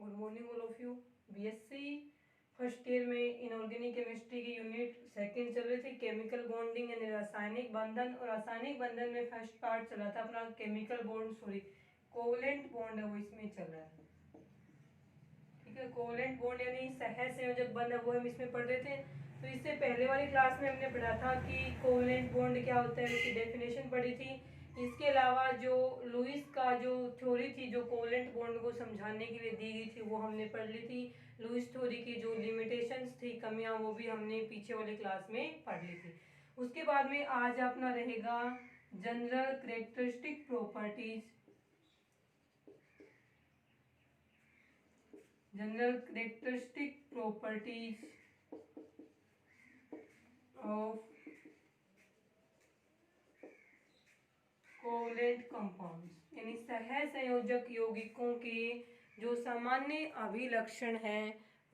Good morning all of you. BSc first year में inorganic chemistry की unit second चल रही थी, केमिकल बॉन्डिंग यानी रासायनिक बंधन। और रासायनिक बंधन में फर्स्ट पार्ट चला था अपना chemical bond, sorry covalent bond है वो इसमें चल रहा है। ठीक है, कोवलेंट बॉन्ड यानी सहसंयोजक बंध है वो हम इसमें पढ़ रहे थे। तो इससे पहले वाली क्लास में हमने पढ़ा था कि कोवलेंट बॉन्ड क्या होता है, उसकी डेफिनेशन पढ़ी थी। इसके अलावा जो लुईस का जो थ्योरी थी, जो कोवलेंट बॉन्ड को समझाने के लिए दी गई थी, वो हमने पढ़ ली थी। लुईस थ्योरी की जो लिमिटेशंस थी, कमियां, वो भी हमने पीछे वाली क्लास में पढ़ ली थी। उसके बाद में आज अपना रहेगा general characteristic properties, general characteristic properties of covalent compounds, यानी सहसंयोजक यौगिकों के जो सामान्य अभिलक्षण हैं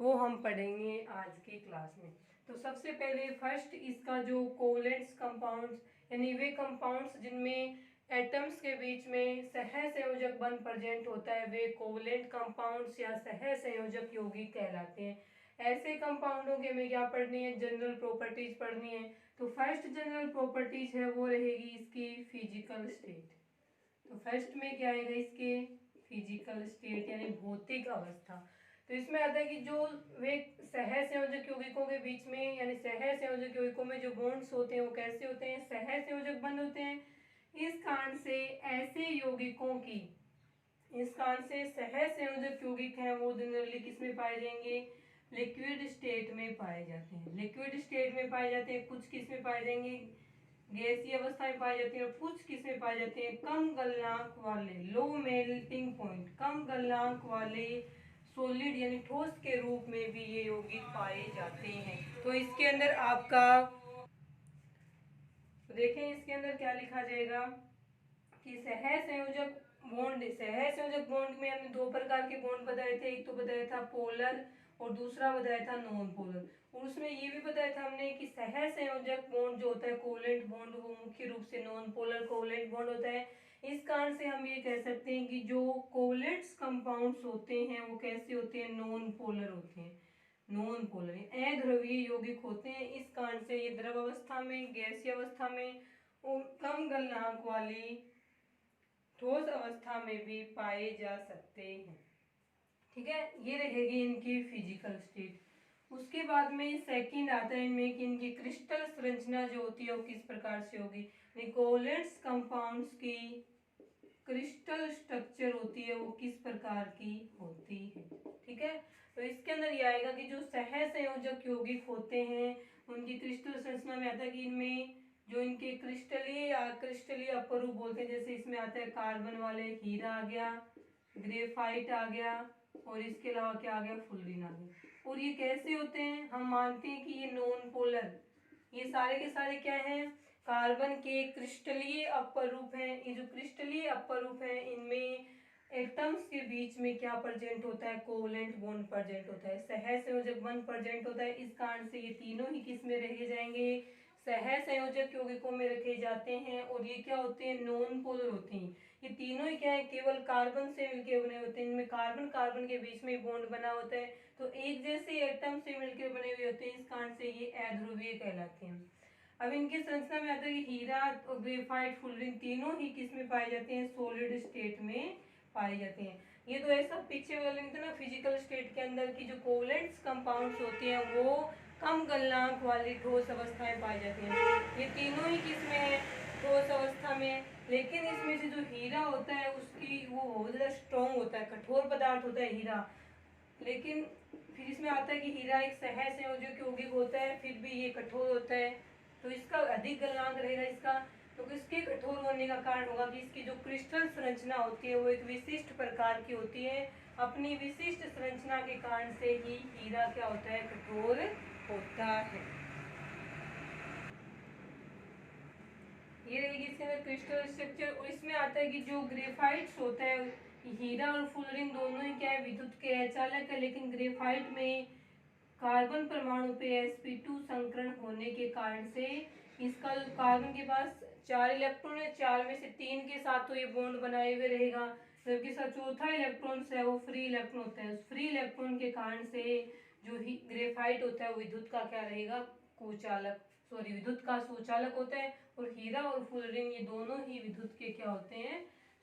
वो हम पढ़ेंगे आज की क्लास में। तो सबसे पहले फर्स्ट इसका जो कोवलेंट्स कंपाउंड्स यानी वे कंपाउंड्स जिनमें एटम्स के बीच में सहसंयोजक बंध प्रेजेंट होता है, वे कोवलेंट कंपाउंड्स या सहसंयोजक यौगिक कहलाते हैं। ऐसे कंपाउंडों के हमें क्या पढ़नी है, जनरल प्रॉपर्टीज पढ़नी है। तो फर्स्ट जनरल प्रॉपर्टीज है वो रहेगी इसकी फिजिकल स्टेट। तो फर्स्ट में क्या आएगा, इसके फिजिकल स्टेट यानी भौतिक अवस्था। तो इसमें आता है कि जो वे सहसंयोजक यौगिकों के बीच में यानी सहसंयोजक यौगिकों में जो बॉन्ड्स होते हैं वो कैसे होते हैं, सहसंयोजक बंध होते हैं। इस कारण से ऐसे यौगिकों की, इस कारण से सहसंयोजक यौगिक हैं वो जनरली किसमें पाए जाएंगे, लिक्विड स्टेट में पाए जाते हैं। लिक्विड स्टेट में पाए जाते हैं, कुछ किस में पाए जाएंगे, गैसीय अवस्था में पाए जाते हैं। और कुछ किस में पाए जाते हैं, कम गलनांक वाले, लो मेल्टिंग पॉइंट, कम गलनांक वाले सॉलिड यानी ठोस के रूप में भी ये यौगिक पाए जाते हैं। तो इसके अंदर आपका देखें, इसके अंदर क्या लिखा जाएगा कि सहसंयोजक बॉन्ड, सहसंयोजक बॉन्ड में हमने दो प्रकार के बॉन्ड बताए थे, एक तो बताया था पोलर और दूसरा बताया था नॉन पोलर। और उसमें ये भी बताया था हमने कि सहसंयोजक बॉन्ड जो होता है कोवलेंट बॉन्ड, वो मुख्य रूप से नॉन पोलर कोवलेंट बॉन्ड होता है। इस कारण से हम ये कह सकते हैं कि जो कोवलेंट्स कंपाउंड्स होते हैं वो कैसे होते हैं, नॉन पोलर होते हैं। नॉन पोलर अध्रुवीय यौगिक होते हैं। इस कारण से ये द्रव अवस्था में, गैसीय अवस्था में और कम गलनांक वाली ठोस अवस्था में भी पाए जा सकते हैं। ठीक है, ये रहेगी इनकी फिजिकल स्टेट। उसके बाद में सेकंड आता है इनमें कि इनकी क्रिस्टल संरचना जो होती है वो किस प्रकार से होगी। कोवलेंट्स कंपाउंड्स की क्रिस्टल स्ट्रक्चर होती है वो किस प्रकार की होती है। ठीक है, तो इसके अंदर ये आएगा कि जो सहसंयोजक यौगिक होते हैं उनकी क्रिस्टल संरचना में आता है कि इनमें जो इनके क्रिस्टलीय अपरूप बोलते हैं, जैसे इसमें आता है कार्बन वाले हीरा आ गया, ग्रेफाइट आ गया, और इसके अलावा क्या आ गया, फुलरिन आ गया। और ये कैसे होते हैं, हम मानते हैं कि ये नॉन पोलर, ये सारे के सारे क्या हैं, कार्बन के क्रिस्टलीय अपरूप हैं। ये जो क्रिस्टलीय अपरूप हैं इनमें एटम्स के बीच में क्या प्रेजेंट होता है, कोवलेंट बॉन्ड प्रेजेंट होता है, सहसंयोजक बंध प्रेजेंट होता है। इस कारण से ये तीनों ही किस में रखे जाएंगे, सहसंयोजक यौगिकों में रखे जाते हैं। और ये क्या होते हैं, नॉन पोलर होते हैं। ये तीनों ही क्या है, केवल कार्बन से मिलकर बने होते हैं। इनमें कार्बन कार्बन के बीच में बॉन्ड बना होता है, तो एक जैसे एटम से मिलकर बने हुए होते हैं। इस कारण से ये अध्रुवीय कहलाते हैं। अब इनकी संरचना में आता है कि हीरा और ग्रेफाइट, फुलरिन तीनों ही किस में पाए जाते हैं, सॉलिड स्टेट में पाए जाते हैं। ये तो ऐसा पीछे वाला लिंक था ना, फिजिकल स्टेट के अंदर की जो कोवलेंट्स कंपाउंड्स होते हैं वो कम गलनांक वाली ठोस अवस्था में पाए जाते हैं। ये तीनों ही किस में है, ठोस अवस्था में। लेकिन इसमें से जो हीरा होता है उसकी वो बहुत ज़्यादा स्ट्रॉन्ग होता है, कठोर पदार्थ होता है हीरा। लेकिन फिर इसमें आता है कि हीरा एक सहसंयोजक यौगिक होता है, फिर भी ये कठोर होता है, तो इसका अधिक गलनांक रहेगा इसका। तो इसके कठोर होने का कारण होगा कि इसकी जो क्रिस्टल संरचना होती है वो एक विशिष्ट प्रकार की होती है। अपनी विशिष्ट संरचना के कारण से ही हीरा क्या होता है, कठोर होता है। ये रहेगी इसके अंदर क्रिस्टल स्ट्रक्चर। और इसमें आता है कि जो ग्रेफाइट्स होता है, हीरा और फुलरिन दोनों ही क्या है, विद्युत के अचालक है। लेकिन ग्रेफाइट में कार्बन परमाणु पे sp2 संकरण होने के कारण से इसका कार्बन के पास 4 इलेक्ट्रॉन है, 4 में से 3 के साथ तो ये बॉन्ड बनाए हुए रहेगा। जबकि इसका चौथा इलेक्ट्रॉन है वो फ्री इलेक्ट्रॉन होता है। उस फ्री इलेक्ट्रॉन के कारण से जो ही ग्रेफाइट होता है वो विद्युत का क्या रहेगा, कुचालक, सॉरी विद्युत का सुचालक होता है। और हीरा और फुलरिन ये दोनों ही विद्युत के क्या होते हैं,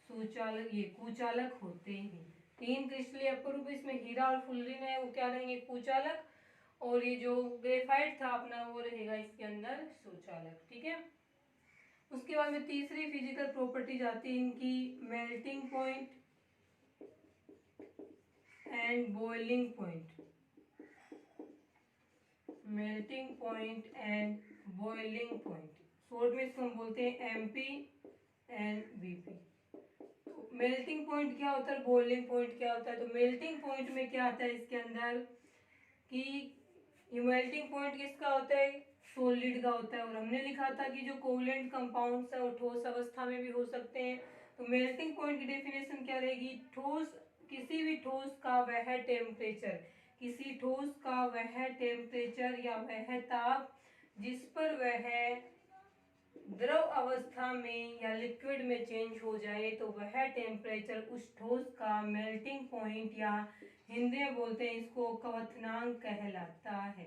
सुचालक, ये कुचालक होते हैं। तीन क्रिस्टलीय अपरूप इसमें हीरा और फुलरिन है वो क्या रहेंगे, कुचालक, और ये जो ग्रेफाइट था अपना वो रहेगा इसके अंदर सुचालक। ठीक है। उसके बाद में तीसरी फिजिकल प्रॉपर्टीज आती है इनकी, melting point and boiling point. Melting point and boiling point, short में इसको हम बोलते हैं एमपी एंड बीपी। तो मेल्टिंग पॉइंट क्या होता है, बॉइलिंग पॉइंट क्या होता है। तो मेल्टिंग पॉइंट में क्या आता है इसके अंदर कि ये मेल्टिंग पॉइंट किसका होता है, सॉलिड का होता है। और हमने लिखा था कि जो कोवलेंट कंपाउंड्स है वो ठोस अवस्था में भी हो सकते हैं। तो मेल्टिंग पॉइंट की डेफिनेशन क्या रहेगी, ठोस, किसी भी ठोस का वह टेम्परेचर, किसी ठोस का वह टेम्परेचर या वह ताप जिस पर वह द्रव अवस्था में या लिक्विड में चेंज हो जाए तो वह टेम्परेचर उस ठोस का मेल्टिंग पॉइंट या हिंदी में बोलते हैं इसको क्वथनांक कहलाता है।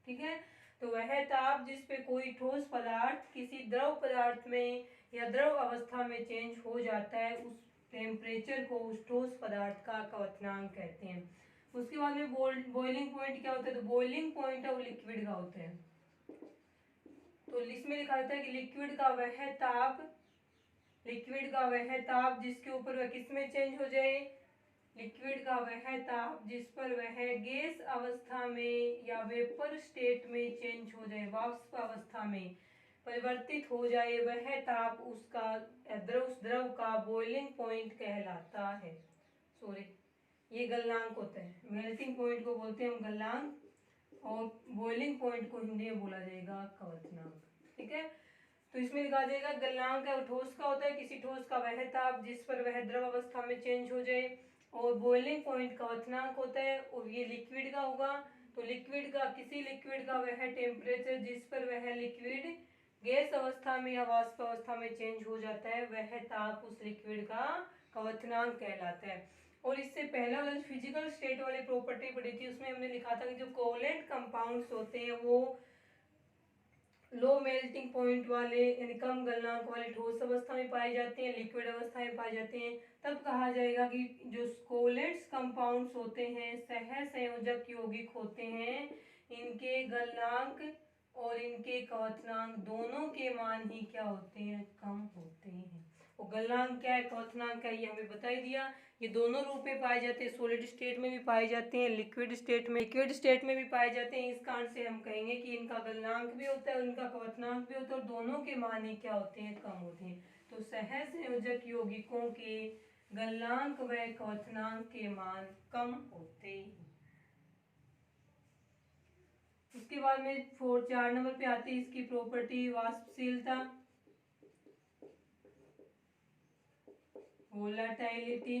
ठीक है। तो वह ताप जिस पे कोई ठोस पदार्थ किसी द्रव पदार्थ में या द्रव अवस्था में चेंज हो जाता है उस टेम्परेचर को उस ठोस पदार्थ का क्वथनांक कहते हैं। उसके बाद में बॉइलिंग पॉइंट क्या होता है, तो बॉइलिंग पॉइंट है वो लिक्विड का होता है। तो इसमें लिखा रहता है कि लिक्विड का वह ताप, लिक्विड का वह ताप जिसके ऊपर वह किस में चेंज हो जाए, लिक्विड का वह ताप जिस पर वह गैस अवस्था में या वेपर स्टेट में चेंज हो जाए, वाष्प अवस्था में परिवर्तित हो जाए, वह ताप उसका द्रव का बॉइलिंग पॉइंट कहलाता है। सॉरी, ये गलनांक होता है। मेल्टिंग पॉइंट को बोलते हैं हम गलनांक और बॉइलिंग पॉइंट को हिंदी में बोला जाएगा क्वथनांक। ठीक है। तो इसमें लिखा जाएगा गलनांक है ठोस का होता है, किसी ठोस का वह ताप जिस पर वह द्रव अवस्था में चेंज हो जाए। और बॉइलिंग पॉइंट क्वथनांक होता है और ये लिक्विड का होगा। तो लिक्विड का, किसी लिक्विड का वह टेम्परेचर जिस पर वह लिक्विड गैस अवस्था में या वाष्प अवस्था में चेंज हो जाता है वह ताप उस लिक्विड का क्वथनांक कहलाता है। और इससे पहला वाला फिजिकल स्टेट वाली प्रॉपर्टी पढ़ी थी उसमें हमने लिखा था कि जो कोवलेंट कंपाउंड्स होते हैं वो लो मेल्टिंग पॉइंट वाले यानी कम गलनांक वाले ठोस अवस्था में पाए जाते हैं, लिक्विड अवस्था में पाए जाते हैं। तब कहा जाएगा कि जो कोवलेंट्स कंपाउंड्स होते हैं सहसंयोजक यौगिक होते हैं, इनके गलनांक और इनके क्वथनांक दोनों के मान ही क्या होते हैं, कम होते हैं। और गलनांक क्या है, क्वथनांक क्या है, ये हमें बता ही दिया। ये दोनों रूप में पाए जाते हैं, सॉलिड स्टेट में भी पाए जाते हैं, लिक्विड स्टेट में भी पाए जाते हैं। इस कारण से हम कहेंगे कि इनका गलनांक भी होता है, उनका क्वथनांक भी होता है और दोनों के मान ही क्या होते हैं, कम होते हैं। तो सहसंयोजक यौगिकों के गलनांक व क्वथनांक के मान कम होते हैं। उसके बाद में 4 नंबर पे आती है इसकी प्रॉपर्टी वाष्पशीलता, वोलेटिलिटी।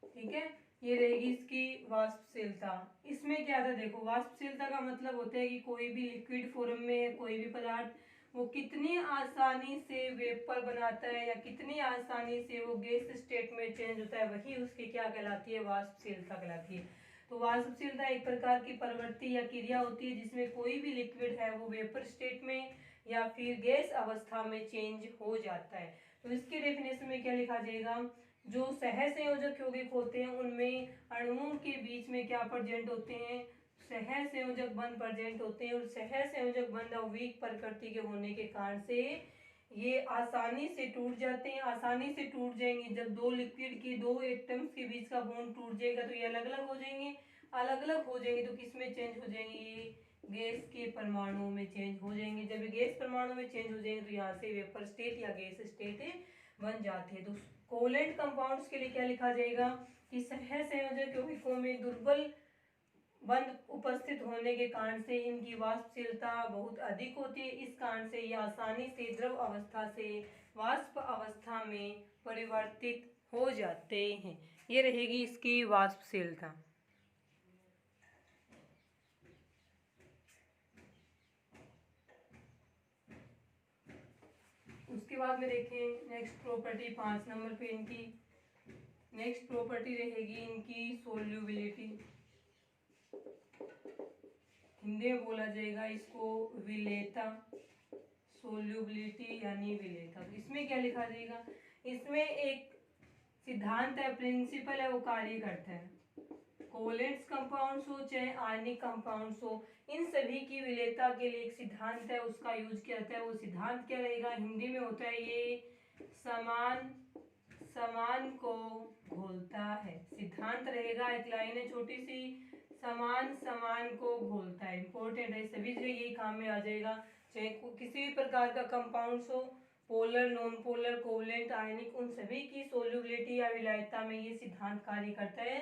ठीक है, ये रहेगी इसकी वाष्पशीलता। इसमें क्या था, देखो वाष्पशीलता का मतलब होता है कि कोई भी लिक्विड फॉर्म में कोई भी पदार्थ वो कितनी आसानी से वेपर बनाता है या कितनी आसानी से वो गैस स्टेट में चेंज होता है, वही उसकी क्या कहलाती है, वाष्पशीलता कहलाती है। तो वाष्पशीलता एक प्रकार की प्रवृत्ति या क्रिया होती है जिसमें कोई भी लिक्विड है वो वेपर स्टेट में या फिर गैस अवस्था में चेंज हो जाता है। तो इसके डेफिनेशन में क्या लिखा जाएगा, जो सहसंयोजक यौगिक होते हैं उनमें अणुओं के बीच में क्या प्रेजेंट होते हैं, सहसंयोजक बंध प्रेजेंट होते हैं। और सहसंयोजक बंध वीक प्रकृति के होने के कारण से ये आसानी से टूट जाते हैं, आसानी से टूट जाएंगे। जब दो लिक्विड के दो एटम्स के बीच का बॉन्ड टूट जाएगा तो ये अलग अलग हो जाएंगे, अलग अलग हो जाएंगे तो किस में चेंज हो जाएंगे, ये गैस के परमाणुओं में चेंज हो जाएंगे। जब गैस परमाणु में चेंज हो जाएंगे तो यहाँ से वेपर स्टेट या गैस स्टेट बन जाते हैं। तो कोवलेंट कंपाउंड्स के लिए क्या लिखा जाएगा कि सहसंयोजक यौगिकों में दुर्बल बंध उपस्थित होने के कारण से इनकी वाष्पशीलता बहुत अधिक होती है। इस कारण से ये आसानी से द्रव अवस्था से वाष्प अवस्था में परिवर्तित हो जाते हैं। ये रहेगी इसकी वाष्पशीलता। उसके उसके बाद में देखें नेक्स्ट प्रॉपर्टी 5 नंबर पे इनकी नेक्स्ट प्रॉपर्टी रहेगी इनकी सोल्यूबिलिटी। हिंदी में बोला जाएगा इसको विलेयता, सोल्यूबिलिटी यानी विलेयता। तो इसमें क्या लिखा जाएगा, इसमें एक सिद्धांत है, प्रिंसिपल है, वो कार्य करता है। कोवैलेंट कंपाउंड्स हो चाहे आयनिक कंपाउंड्स हो, इन सभी की विलेयता के लिए एक सिद्धांत है, उसका यूज किया जाता है। वो सिद्धांत क्या रहेगा, हिंदी में होता है ये समान समान को घोलता है। सिद्धांत रहेगा, एक लाइन है छोटी सी, समान समान को घोलता है। इंपॉर्टेंट है, सभी जगह यही काम में आ जाएगा, चाहे किसी भी प्रकार का कंपाउंड्स हो, पोलर, नॉन पोलर, कोवैलेंट, आयनिक, उन सभी की सोल्यूबिलिटी या विलायता में ये सिद्धांत कार्य करता है,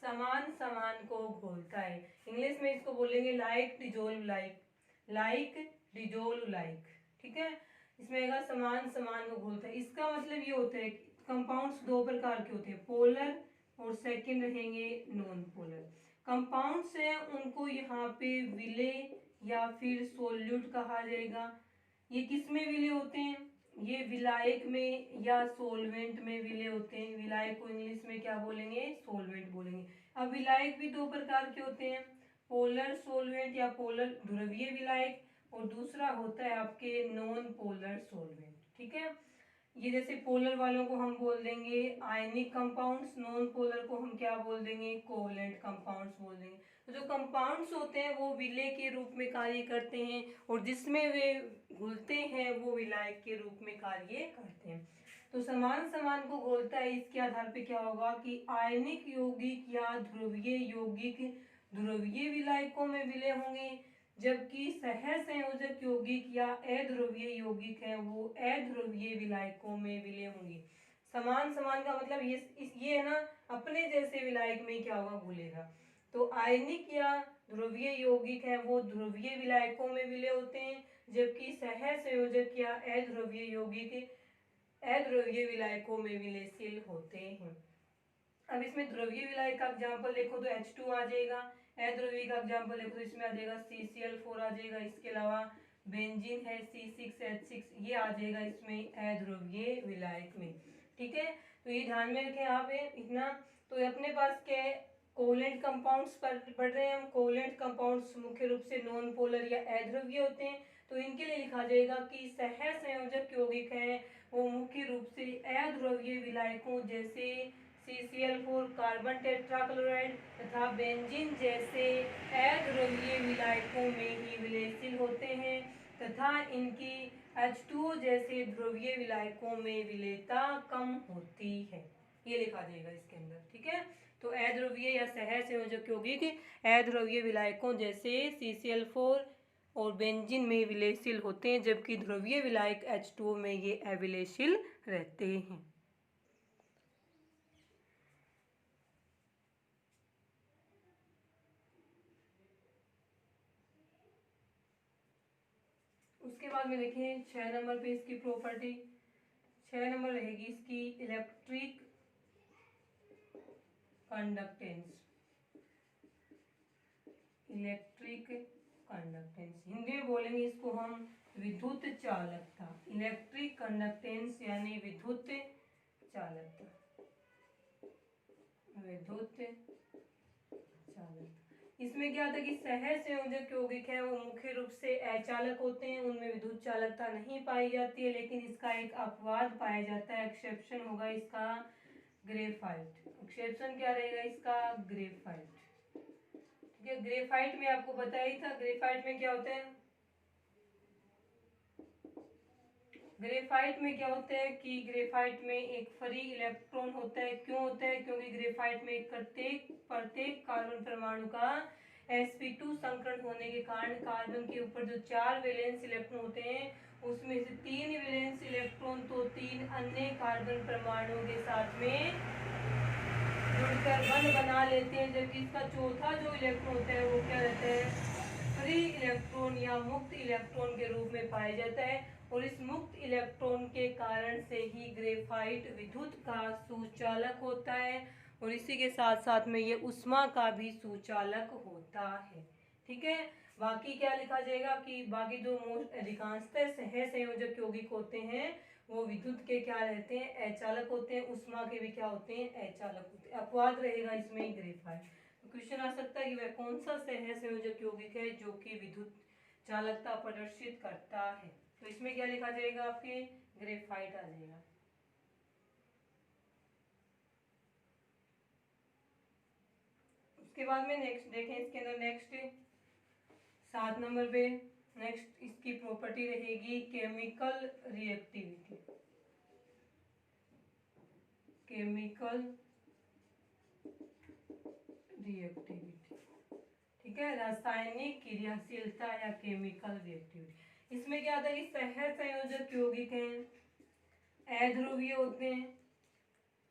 समान समान को घोलता है। इंग्लिश में इसको बोलेंगे like dissolve like, like dissolve like, ठीक है। इसमें आएगा समान समान को घोलता है। इसका मतलब ये होता है कंपाउंड्स दो प्रकार के होते हैं, पोलर और सेकंड रहेंगे नॉन पोलर। कंपाउंड्स हैं उनको यहाँ पे विलेय या फिर सोल्यूट कहा जाएगा। ये किस में विलेय होते हैं, ये विलायक में या सोलवेंट में विलेय होते हैं। विलायक को इंग्लिश में क्या बोलेंगे, सोलवेंट बोलेंगे। अब विलायक भी दो प्रकार के होते हैं, पोलर सोलवेंट या पोलर ध्रुवीय विलायक, और दूसरा होता है आपके नॉन पोलर सोलवेंट, ठीक है। ये जैसे पोलर वालों को हम बोल देंगे आयनिक कंपाउंड्स, नॉन पोलर को हम क्या बोल देंगे, कोवैलेंट कंपाउंड्स बोल देंगे। तो जो कंपाउंड्स होते हैं वो विलेय के रूप में कार्य करते हैं, और जिसमें वे घुलते हैं वो विलायक के रूप में कार्य करते हैं। तो समान समान को घोलता है, इसके आधार पे क्या होगा कि आयनिक यौगिक या ध्रुवीय यौगिक ध्रुवीय विलायकों में विलय होंगे, जबकि सहसंयोजक यौगिक या अध्रुवीय यौगिक है वो अध्रुवीय विलायकों में विलय होंगे। समान समान का मतलब ये है ना, अपने जैसे विलायक में क्या होगा, घुलेगा। तो आयनिक या ध्रुवीय यौगिक है वो ध्रुवीय विलायकों में विलय होते हैं, जबकि सहसंयोजक या अध्रुवीय यौगिक अध्रुवीय विलायकों में विलयशील होते हैं। अब इसमें ध्रुवीय विलायक का एग्जाम्पल देखो तो H2 आ जाएगा, अध्रुवीय का एग्जाम्पल देखो तो इसमें आ जाएगा CCl4 आ जाएगा। इसके अलावा बेंजीन है C6H6, ये आ जाएगा इसमें अध्रुवीय विलायक में, ठीक है। तो ये ध्यान में रखें आप इतना। तो अपने पास क्या है, कोवैलेंट कंपाउंड्स पढ़ रहे हैं हम। कोवैलेंट कंपाउंड्स मुख्य रूप से नॉन पोलर या अध्रुवीय होते हैं। तो इनके लिए लिखा जाएगा कि सहसंयोजक यौगिक है वो मुख्य रूप से अध्रुवीय विलायकों जैसे CCl4 कार्बन टेट्राक्लोराइड तथा बेंजीन जैसे अध्रुवीय विलायकों में ही विलयशील होते हैं, तथा इनकी H2O जैसे ध्रुवीय विलायकों में विलेयता कम होती है। ये लिखा जाएगा इसके अंदर, ठीक है। तो अध्रुवीय या सहसंयोजक यौगिक अध्रुवीय विलायकों जैसे CCl4 और बेंजीन में विलयशील होते हैं, जबकि ध्रुवीय विलायक H2O में ये अविलयशील रहते हैं। उसके बाद में देखें 6 नंबर पे इसकी प्रॉपर्टी, 6 नंबर रहेगी इसकी electric conductance. Electric conductance Hindi में बोलेंगे इसको हम विद्युत चालकता। इलेक्ट्रिक कंडक्टेंस यानी विद्युत चालकता, विद्युत चालकता। इसमें क्या था कि सहसंयोजक यौगिक है वो मुख्य रूप से अचालक होते हैं, उनमें विद्युत चालकता नहीं पाई जाती है, लेकिन इसका एक अपवाद पाया जाता है, एक्सेप्शन होगा इसका ग्रेफाइट। एक्सेप्शन क्या रहेगा इसका, ग्रेफाइट, ठीक है। ग्रेफाइट में आपको बताया ही था, ग्रेफाइट में क्या होता है, ग्रेफाइट में क्या होता है कि ग्रेफाइट में एक फ्री इलेक्ट्रॉन होता है। क्यों होता है, क्योंकि ग्रेफाइट में प्रत्येक कार्बन परमाणु का sp2 संकरण होने के कारण कार्बन के ऊपर जो 4 वैलेंस इलेक्ट्रॉन होते हैं उसमें से 3 वैलेंस इलेक्ट्रॉन तो 3 अन्य कार्बन परमाणुओं के साथ में जुड़कर बंध बना लेते हैं, जबकि इसका चौथा जो इलेक्ट्रॉन होता है वो क्या रहता है, फ्री इलेक्ट्रॉन या मुक्त इलेक्ट्रॉन के रूप में पाया जाता है। और इस मुक्त इलेक्ट्रॉन के कारण से ही ग्रेफाइट विद्युत का सुचालक होता है, और इसी के साथ साथ में ये उष्मा का भी सुचालक होता है, ठीक है। बाकी क्या लिखा जाएगा कि बाकी जो अधिकांशतः सहसंयोजक यौगिक होते हैं वो विद्युत के क्या रहते हैं, अचालक होते हैं, उष्मा के भी क्या होते हैं, अचालक होते हैं। अपवाद रहेगा इसमें ग्रेफाइट। तो क्वेश्चन आ सकता है कि वह कौन सा सह संयोजक यौगिक है जो कि विद्युत चालकता प्रदर्शित करता है। तो इसमें क्या लिखा जाएगा, आपके ग्रेफाइट आ जाएगा। उसके बाद में नेक्स्ट देखें, इसके अंदर नेक्स्ट 7 नंबर पे नेक्स्ट इसकी प्रॉपर्टी रहेगी केमिकल रिएक्टिविटी। केमिकल रिएक्टिविटी, ठीक है, रासायनिक क्रियाशीलता या केमिकल रिएक्टिविटी। इसमें क्या आता है कि सह संयोजक यौगिक हैं, अध्रुवीय होते हैं,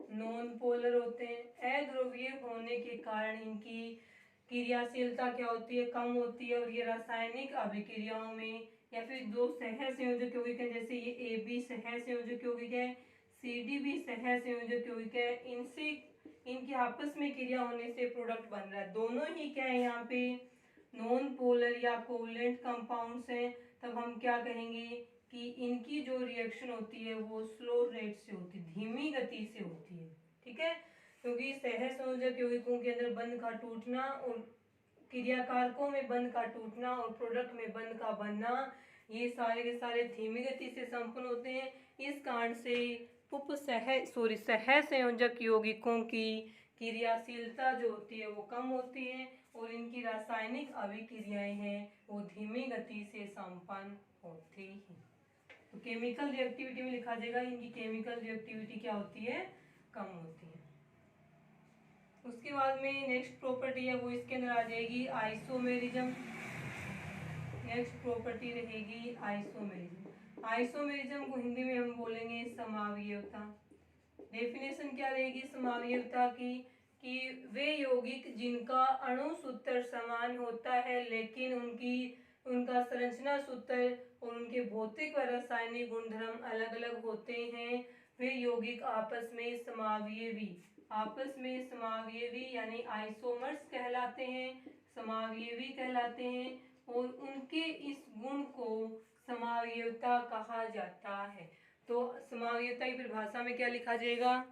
नॉन पोलर होते हैं। अध्रुवीय होने के कारण इनकी क्रियाशीलता क्या होती है, कम होती है, और ये रासायनिक अभिक्रियाओं में या फिर दो सह संयोजक यौगिक है, जैसे ये ए बी सह संयोजक यौगिक है, सी डी भी सह संयोजक यौगिक है, इनसे इनकी आपस में क्रिया होने से प्रोडक्ट बन रहा है। दोनों ही क्या है यहाँ पे नॉन पोलर या कोवलेंट कंपाउंड्स हैं। तब हम क्या कहेंगे कि इनकी जो रिएक्शन होती है वो स्लो रेट से होती है, धीमी गति से होती है, ठीक है, क्योंकि सह संयोजक यौगिकों के अंदर बंध का टूटना और क्रियाकारकों में बंध का टूटना और प्रोडक्ट में बंध का बनना, ये सारे के सारे धीमी गति से संपन्न होते हैं। इस कारण से सह संयोजक यौगिकों की क्रियाशीलता जो होती है वो कम होती है और इनकी रासायनिक अभिक्रियाएं हैं वो धीमी गति से संपन्न होती हैं। तो केमिकल रिएक्टिविटी में लिखा जाएगा इनकी केमिकल रिएक्टिविटी क्या होती है, कम होती है। उसके बाद में नेक्स्ट प्रॉपर्टी है वो इसके अंदर आ जाएगी आइसोमेरिज्म। नेक्स्ट प्रॉपर्टी रहेगी आइसोमेरिज्म। आइसोमेरिज्म को हिंदी में हम बोलेंगे समावयवता। डेफिनेशन क्या रहेगी समावयवता की, कि वे यौगिक जिनका अणु सूत्र समान होता है लेकिन उनका संरचना सूत्र और उनके भौतिक व रासायनिक गुणधर्म अलग अलग होते हैं, वे यौगिक आपस में समावयवी यानी आइसोमर्स कहलाते हैं, समावयवी कहलाते हैं, और उनके इस गुण को समावयवता कहा जाता है। तो समावयवता की परिभाषा में क्या लिखा जाएगा,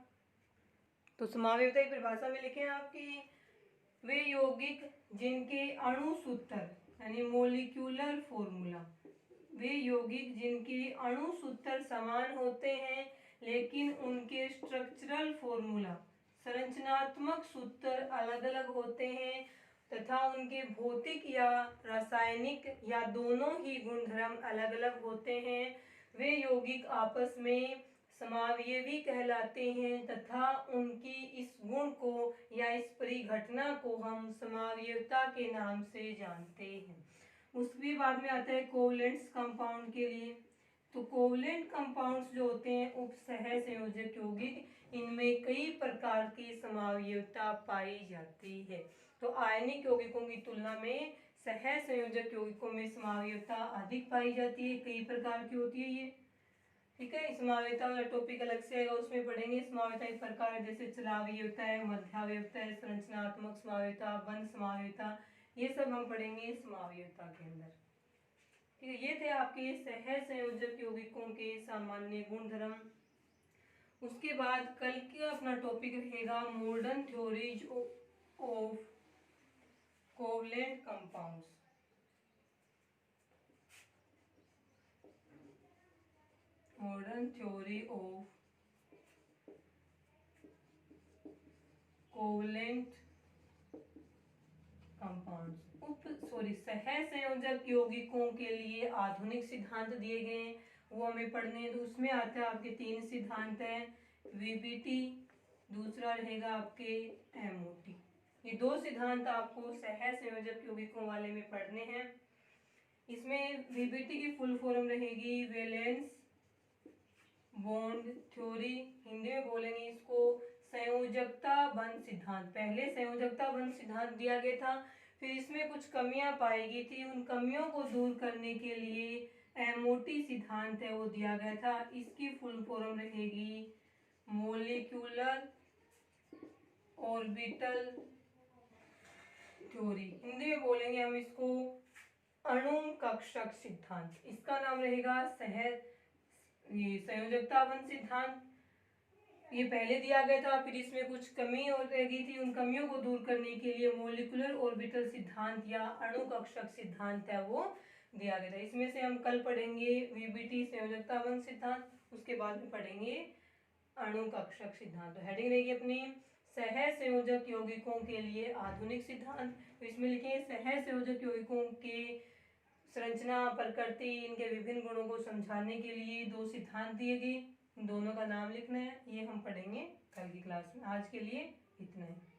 तो समावयवता की परिभाषा में लिखें आपकी वे यौगिक जिनके अणु सूत्र यानी मोलिक्यूलर फॉर्मूला, वे यौगिक जिनके अणु सूत्र समान होते हैं लेकिन उनके स्ट्रक्चरल फॉर्मूला संरचनात्मक सूत्र अलग अलग होते हैं तथा उनके भौतिक या रासायनिक या दोनों ही गुणधर्म अलग अलग होते हैं, वे यौगिक आपस में समावयवी कहलाते हैं तथा उनकी इस गुण को या इस परिघटना को हम समावयवता के नाम से जानते हैं। उसके बाद में आता है कोवलेंट्स कंपाउंड के लिए। तो कोवलेंट कंपाउंड्स जो होते हैं उपसह संयोजक यौगिक, इनमें कई प्रकार की समावयवता पाई जाती है। तो आयनिक यौगिकों की तुलना में सह संयोजक यौगिकों में समावयवता अधिक पाई जाती है, कई प्रकार की होती है ये, ठीक है। समावयवता वाला टॉपिक अलग से आएगा, उसमें पढ़ेंगे समावयवता के प्रकार, जैसे चलावयवता है, मध्यावयवता है, संरचनात्मक समावयवता, बंध समावयवता, ये सब हम पढ़ेंगे समावयवता के अंदर, ठीक है। ये थे आपके सह संयोजक यौगिकों के सामान्य गुणधर्म। उसके बाद कल का अपना टॉपिक रहेगा modern theories of covalent compounds. Modern theory of covalent compounds सह संयोजक यौगिकों के लिए आधुनिक सिद्धांत दिए गए हैं, वो हमें पढ़ने हैं। तो उसमें आता है आपके 3 सिद्धांत है, वीबीटी, दूसरा रहेगा आपके एमओटी। ये 2 सिद्धांत आपको सह संयोजक यौगिकों वाले में पढ़ने हैं। इसमें वीबीटी की फुल फॉर्म रहेगी वैलेंस बॉन्ड थ्योरी, हिंदी में बोलेंगे इसको संयोजकता बंध सिद्धांत। पहले संयोजकता बंध सिद्धांत दिया गया था, फिर इसमें कुछ कमियां पाई गई थी, उन कमियों को दूर करने के लिए एमओटी सिद्धांत है वो दिया गया था। इसकी फुल फॉर्म रहेगी मोलिक्यूलर ऑर्बिटल थ्योरी, हिंदी में बोलेंगे हम इसको अणु कक्षक सिद्धांत। इसका नाम रहेगा ये संयोजकतावन सिद्धांत ये पहले दिया गया था, फिर इसमें कुछ कमी हो गई थी, उन कमियों को दूर करने के लिए मॉलिक्यूलर ऑर्बिटल सिद्धांत या अणु कक्षक सिद्धांत है वो दिया गया था। इसमें से हम कल पढ़ेंगे वीबीटी संयोजकतावन सिद्धांत, उसके बाद में पढ़ेंगे अणु कक्षक सिद्धांत। तो हेडिंग रहेगी अपनी सहसंयोजक यौगिकों के लिए आधुनिक सिद्धांत। तो इसमें लिखे सहसंयोजक यौगिकों के संरचना, प्रकृति, इनके विभिन्न गुणों को समझाने के लिए दो सिद्धांत दिए गए, दोनों का नाम लिखना है। ये हम पढ़ेंगे कल की क्लास में। आज के लिए इतना ही।